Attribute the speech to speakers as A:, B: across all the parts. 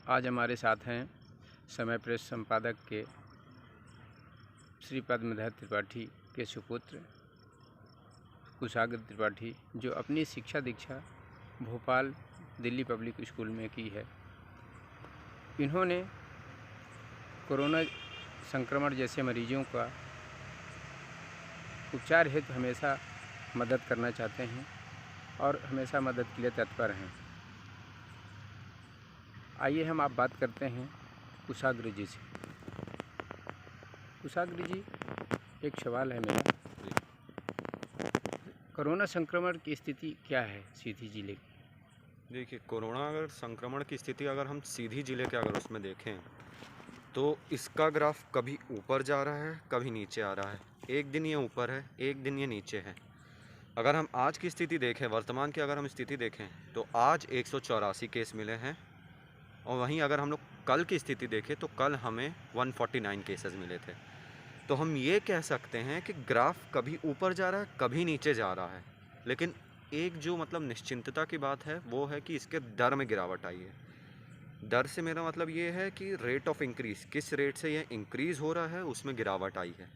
A: आज हमारे साथ हैं समय प्रेस संपादक के श्री पद्मधर त्रिपाठी के सुपुत्र कुशाग्र त्रिपाठी, जो अपनी शिक्षा दीक्षा भोपाल दिल्ली पब्लिक स्कूल में की है। इन्होंने कोरोना संक्रमण जैसे मरीजों का उपचार हेतु हमेशा मदद करना चाहते हैं और हमेशा मदद के लिए तत्पर हैं। आइए हम आप बात करते हैं कुशाग्र जी से। कुशाग्र जी, एक सवाल है मेरा, कोरोना संक्रमण की स्थिति क्या है सीधी जिले की?
B: देखिए, कोरोना अगर संक्रमण की स्थिति अगर हम सीधी जिले के अगर उसमें देखें तो इसका ग्राफ कभी ऊपर जा रहा है, कभी नीचे आ रहा है। एक दिन ये ऊपर है, एक दिन ये नीचे है। अगर हम आज की स्थिति देखें, वर्तमान की अगर हम स्थिति देखें तो आज 184 केस मिले हैं, और वहीं अगर हम लोग कल की स्थिति देखें तो कल हमें 149 केसेस मिले थे। तो हम ये कह सकते हैं कि ग्राफ कभी ऊपर जा रहा है, कभी नीचे जा रहा है, लेकिन एक जो मतलब निश्चिंतता की बात है वो है कि इसके दर में गिरावट आई है। दर से मेरा मतलब ये है कि रेट ऑफ इंक्रीज़, किस रेट से ये इंक्रीज़ हो रहा है उसमें गिरावट आई है।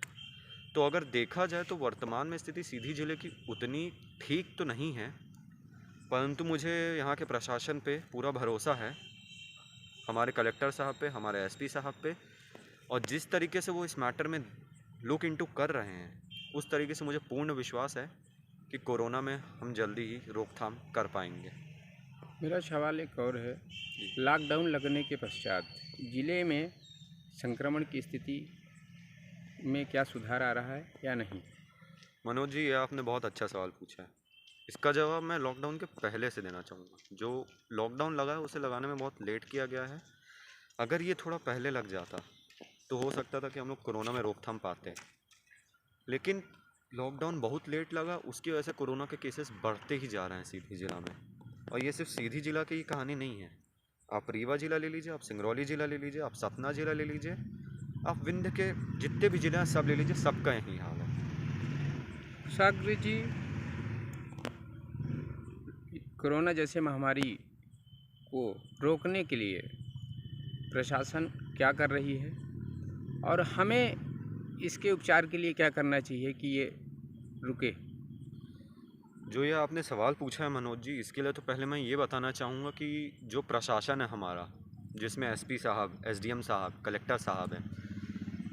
B: तो अगर देखा जाए तो वर्तमान में स्थिति सीधी जिले की उतनी ठीक तो नहीं है, परंतु मुझे यहाँ के प्रशासन पे पूरा भरोसा है, हमारे कलेक्टर साहब पे, हमारे एसपी साहब पे, और जिस तरीके से वो इस मैटर में लुक इनटू कर रहे हैं उस तरीके से मुझे पूर्ण विश्वास है कि कोरोना में हम जल्दी ही रोकथाम कर पाएंगे।
A: मेरा सवाल एक और है, लॉकडाउन लगने के पश्चात जिले में संक्रमण की स्थिति में क्या सुधार आ रहा है या नहीं?
B: मनोज जी, ये आपने बहुत अच्छा सवाल पूछा है। इसका जवाब मैं लॉकडाउन के पहले से देना चाहूँगा। जो लॉकडाउन लगा है उसे लगाने में बहुत लेट किया गया है। अगर ये थोड़ा पहले लग जाता तो हो सकता था कि हम लोग कोरोना में रोकथाम पाते, लेकिन लॉकडाउन बहुत लेट लगा, उसकी वजह से कोरोना के केसेस बढ़ते ही जा रहे हैं सीधी जिला में। और ये सिर्फ सीधी जिला की ही कहानी नहीं है। आप रीवा जिला ले लीजिए, आप सिंगरौली जिला ले लीजिए, आप सतना जिला ले लीजिए, आप विंध्य के जितने भी जिले हैं सब ले लीजिए, सबका यही हाल है।
A: कुशाग्र जी, कोरोना जैसे महामारी को रोकने के लिए प्रशासन क्या कर रही है और हमें इसके उपचार के लिए क्या करना चाहिए कि ये रुके?
B: जो ये आपने सवाल पूछा है मनोज जी, इसके लिए तो पहले मैं ये बताना चाहूँगा कि जो प्रशासन है हमारा, जिसमें एसपी साहब, एसडीएम साहब, कलेक्टर साहब हैं,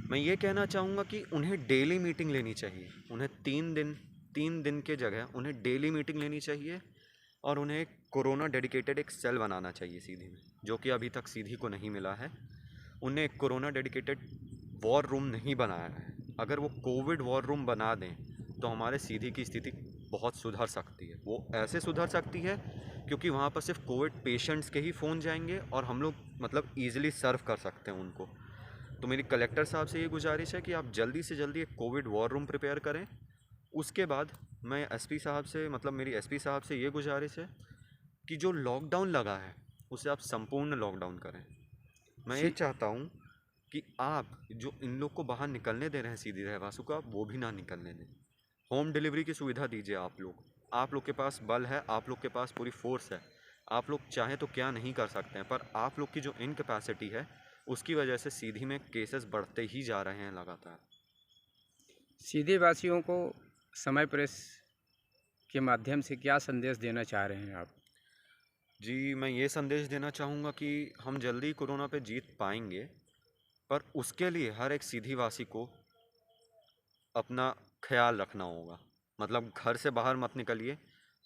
B: मैं ये कहना चाहूँगा कि उन्हें डेली मीटिंग लेनी चाहिए। उन्हें 3 दिन के जगह उन्हें डेली मीटिंग लेनी चाहिए, और उन्हें कोरोना डेडिकेटेड एक सेल बनाना चाहिए सीधी में, जो कि अभी तक सीधी को नहीं मिला है। उन्हें एक कोरोना डेडिकेटेड वॉर रूम नहीं बनाया है। अगर वो कोविड वॉर रूम बना दें तो हमारे सीधी की स्थिति बहुत सुधर सकती है। वो ऐसे सुधर सकती है क्योंकि वहाँ पर सिर्फ कोविड पेशेंट्स के ही फ़ोन जाएंगे और हम लोग मतलब ईजिली सर्व कर सकते हैं उनको। तो मेरी कलेक्टर साहब से ये गुजारिश है कि आप जल्दी से जल्दी एक कोविड वॉर रूम प्रिपेयर करें। उसके बाद मैं एसपी साहब से मतलब मेरी एसपी साहब से ये गुजारिश है कि जो लॉकडाउन लगा है उसे आप संपूर्ण लॉकडाउन करें। मैं ये चाहता हूँ कि आप जो इन लोग को बाहर निकलने दे रहे हैं सीधी रहवासियों को, आप वो भी ना निकलने दें। होम डिलीवरी की सुविधा दीजिए। आप लोग के पास बल है, आप लोग के पास पूरी फोर्स है, आप लोग चाहें तो क्या नहीं कर सकते हैं, पर आप लोग की जो इनकैपेसिटी है उसकी वजह से सीधी में केसेस बढ़ते ही जा रहे हैं लगातार।
A: सीधे वासियों को समय प्रेस के माध्यम से क्या संदेश देना चाह रहे हैं आप?
B: जी, मैं ये संदेश देना चाहूँगा कि हम जल्दी कोरोना पे जीत पाएंगे, पर उसके लिए हर एक सीधी वासी को अपना ख्याल रखना होगा। मतलब घर से बाहर मत निकलिए,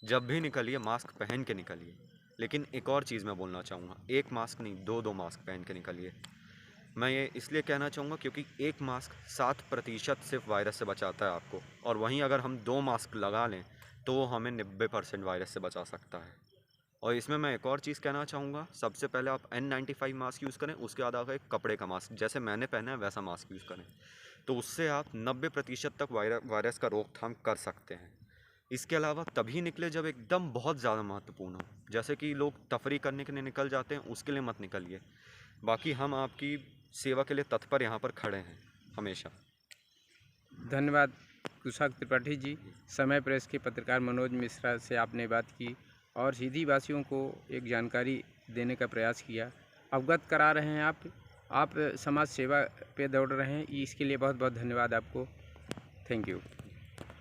B: जब भी निकलिए मास्क पहन के निकलिए। लेकिन एक और चीज़ मैं बोलना चाहूँगा, एक मास्क नहीं, दो मास्क पहन के निकलिए। मैं ये इसलिए कहना चाहूँगा क्योंकि एक मास्क 7% सिर्फ वायरस से बचाता है आपको, और वहीं अगर हम 2 मास्क लगा लें तो वो हमें 90% वायरस से बचा सकता है। और इसमें मैं एक और चीज़ कहना चाहूँगा, सबसे पहले आप N95 मास्क यूज़ करें, उसके बाद आप एक कपड़े का मास्क, जैसे मैंने पहना है वैसा मास्क यूज़ करें, तो उससे आप 90% तक वायरस का रोकथाम कर सकते हैं। इसके अलावा तभी निकले जब एकदम बहुत ज़्यादा महत्वपूर्ण हो, जैसे कि लोग तफरी करने के लिए निकल जाते हैं, उसके लिए मत निकलिए। बाकी हम आपकी सेवा के लिए तत्पर यहाँ पर खड़े हैं हमेशा।
A: धन्यवाद कुशाग्र त्रिपाठी जी। समय प्रेस के पत्रकार मनोज मिश्रा से आपने बात की और सीधी वासियों को एक जानकारी देने का प्रयास किया। अवगत करा रहे हैं। आप समाज सेवा पे दौड़ रहे हैं, इसके लिए बहुत बहुत धन्यवाद आपको। Thank you.